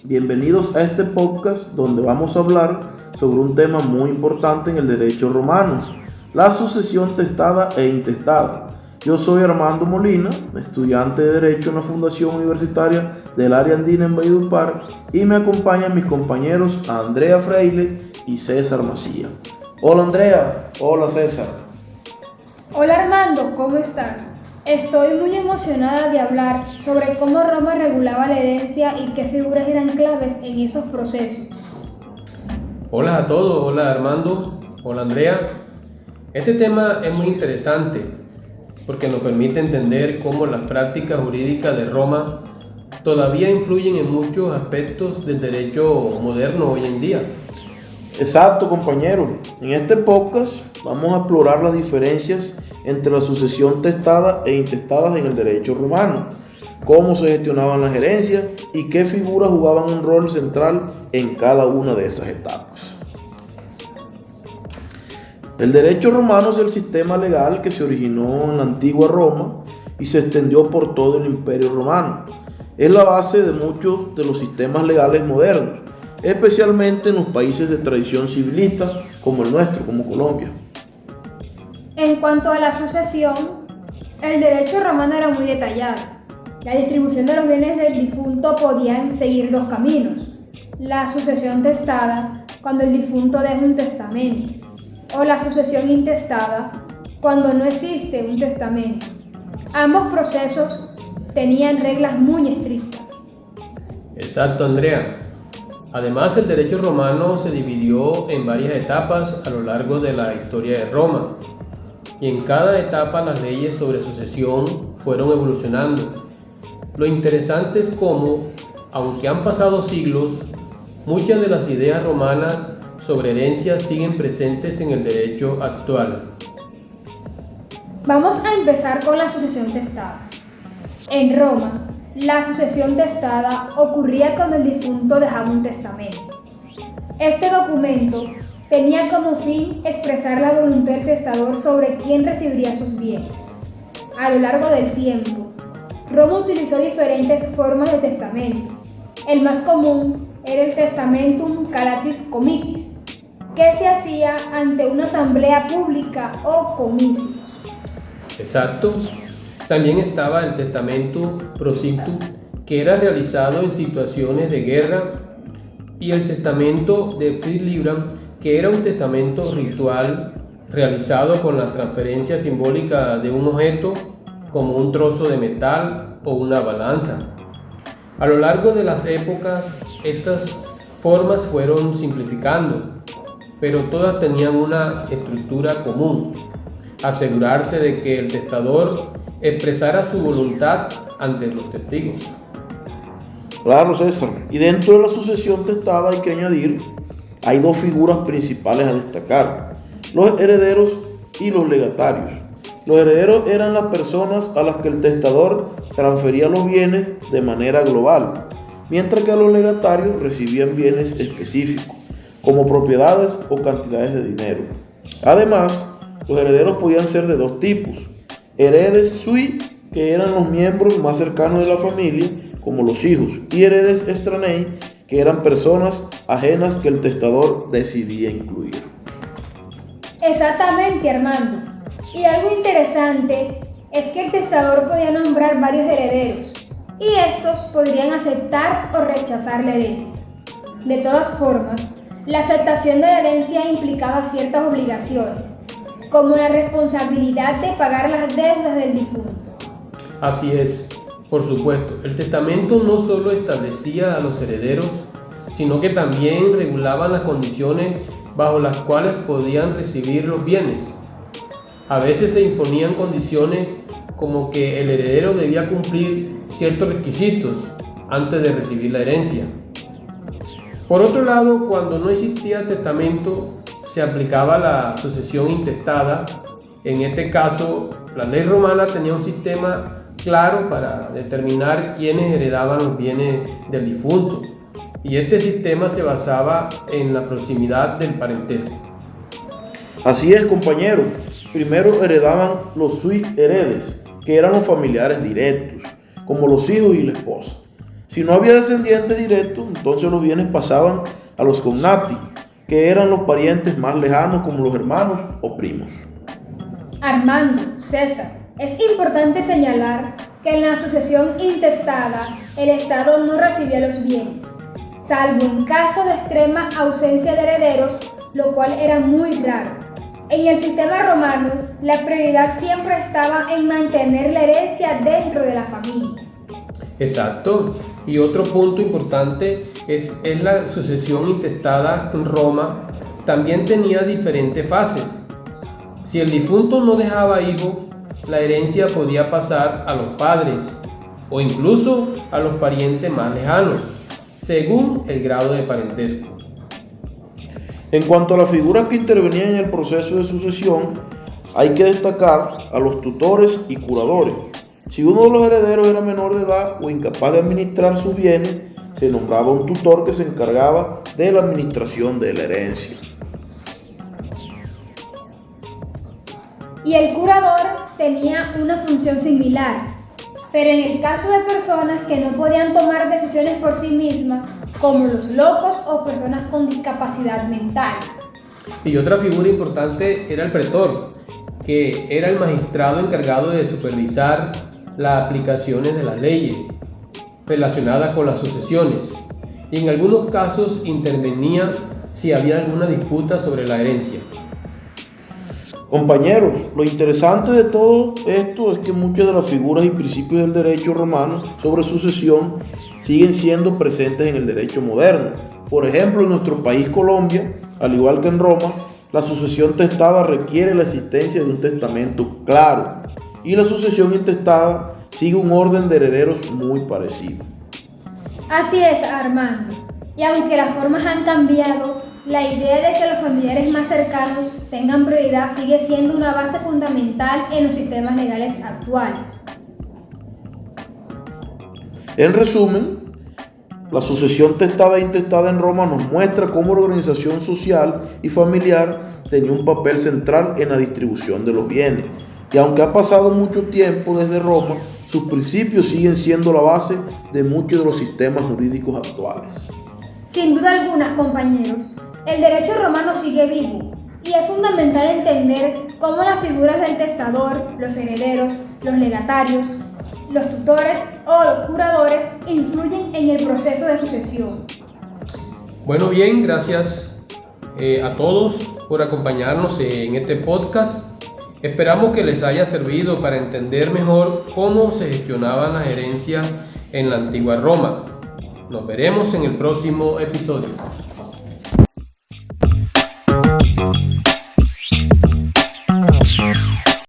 Bienvenidos a este podcast donde vamos a hablar sobre un tema muy importante en el derecho romano, la sucesión testada e intestada. Yo soy Armando Molina, estudiante de Derecho en la Fundación Universitaria del Área Andina en Valledupar, y me acompañan mis compañeros Andrea Freile y César Macía. Hola Andrea, hola César. Hola Armando, ¿cómo estás? Estoy muy emocionada de hablar sobre cómo Roma regulaba la herencia y qué figuras eran claves en esos procesos. Hola a todos, hola Armando, hola Andrea. Este tema es muy interesante porque nos permite entender cómo las prácticas jurídicas de Roma todavía influyen en muchos aspectos del derecho moderno hoy en día. Exacto, compañero. En este podcast vamos a explorar las diferencias entre la sucesión testada e intestada en el derecho romano, cómo se gestionaban las herencias y qué figuras jugaban un rol central en cada una de esas etapas. El derecho romano es el sistema legal que se originó en la antigua Roma y se extendió por todo el Imperio Romano. Es la base de muchos de los sistemas legales modernos, especialmente en los países de tradición civilista como el nuestro, como Colombia. En cuanto a la sucesión, el derecho romano era muy detallado. La distribución de los bienes del difunto podían seguir dos caminos: la sucesión testada, cuando el difunto deja un testamento, o la sucesión intestada, cuando no existe un testamento. Ambos procesos tenían reglas muy estrictas. Exacto, Andrea. Además, el derecho romano se dividió en varias etapas a lo largo de la historia de Roma, y en cada etapa las leyes sobre sucesión fueron evolucionando. Lo interesante es cómo, aunque han pasado siglos, muchas de las ideas romanas sobre herencia siguen presentes en el derecho actual. Vamos a empezar con la sucesión testada. En Roma, la sucesión testada ocurría cuando el difunto dejaba un testamento. Este documento tenía como fin expresar la voluntad del testador sobre quién recibiría sus bienes. A lo largo del tiempo, Roma utilizó diferentes formas de testamento. El más común era el testamentum calatis comitis, que se hacía ante una asamblea pública o comicios. Exacto. También estaba el testamento prosictum, que era realizado en situaciones de guerra, y el testamento de Fridlibram, que era un testamento ritual realizado con la transferencia simbólica de un objeto como un trozo de metal o una balanza. A lo largo de las épocas, estas formas fueron simplificando, pero todas tenían una estructura común: asegurarse de que el testador expresara su voluntad ante los testigos. Claro, César. Y dentro de la sucesión testada hay que añadir, hay dos figuras principales a destacar: los herederos y los legatarios. Los herederos eran las personas a las que el testador transfería los bienes de manera global, mientras que los legatarios recibían bienes específicos, como propiedades o cantidades de dinero. Además, los herederos podían ser de dos tipos: heredes sui, que eran los miembros más cercanos de la familia, como los hijos, y heredes extranei, que eran personas ajenas que el testador decidía incluir. Exactamente, Armando. Y algo interesante es que el testador podía nombrar varios herederos, y estos podrían aceptar o rechazar la herencia. De todas formas, la aceptación de la herencia implicaba ciertas obligaciones, como la responsabilidad de pagar las deudas del difunto. Así es, por supuesto, el testamento no solo establecía a los herederos, sino que también regulaba las condiciones bajo las cuales podían recibir los bienes. A veces se imponían condiciones como que el heredero debía cumplir ciertos requisitos antes de recibir la herencia. Por otro lado, cuando no existía testamento, se aplicaba la sucesión intestada. En este caso, la ley romana tenía un sistema claro para determinar quiénes heredaban los bienes del difunto, y este sistema se basaba en la proximidad del parentesco. Así es, compañero. Primero heredaban los sui heredes, que eran los familiares directos, como los hijos y la esposa. Si no había descendientes directos, entonces los bienes pasaban a los cognati, que eran los parientes más lejanos como los hermanos o primos. Armando, César, es importante señalar que en la sucesión intestada el Estado no recibía los bienes, salvo en caso de extrema ausencia de herederos, lo cual era muy raro. En el sistema romano, la prioridad siempre estaba en mantener la herencia dentro de la familia. Exacto. Y otro punto importante es la sucesión intestada en Roma también tenía diferentes fases. Si el difunto no dejaba hijos, la herencia podía pasar a los padres o incluso a los parientes más lejanos, según el grado de parentesco. En cuanto a las figuras que intervenían en el proceso de sucesión, hay que destacar a los tutores y curadores. Si uno de los herederos era menor de edad o incapaz de administrar sus bienes, se nombraba un tutor que se encargaba de la administración de la herencia. Y el curador tenía una función similar, pero en el caso de personas que no podían tomar decisiones por sí mismas, como los locos o personas con discapacidad mental. Y otra figura importante era el pretor, que era el magistrado encargado de supervisar las aplicaciones de las leyes relacionadas con las sucesiones, y en algunos casos intervenía si había alguna disputa sobre la herencia. Compañeros, lo interesante de todo esto es que muchas de las figuras y principios del derecho romano sobre sucesión siguen siendo presentes en el derecho moderno. Por ejemplo, en nuestro país Colombia, al igual que en Roma, la sucesión testada requiere la existencia de un testamento claro y la sucesión intestada sigue un orden de herederos muy parecido. Así es, Armando. Y aunque las formas han cambiado, la idea de que los familiares más cercanos tengan prioridad sigue siendo una base fundamental en los sistemas legales actuales. En resumen, la sucesión testada e intestada en Roma nos muestra cómo la organización social y familiar tenía un papel central en la distribución de los bienes. Y aunque ha pasado mucho tiempo desde Roma, sus principios siguen siendo la base de muchos de los sistemas jurídicos actuales. Sin duda alguna, compañeros, el derecho romano sigue vivo y es fundamental entender cómo las figuras del testador, los herederos, los legatarios, los tutores o los curadores influyen en el proceso de sucesión. Bueno, bien, gracias a todos por acompañarnos en este podcast. Esperamos que les haya servido para entender mejor cómo se gestionaban las herencias en la antigua Roma. Nos veremos en el próximo episodio.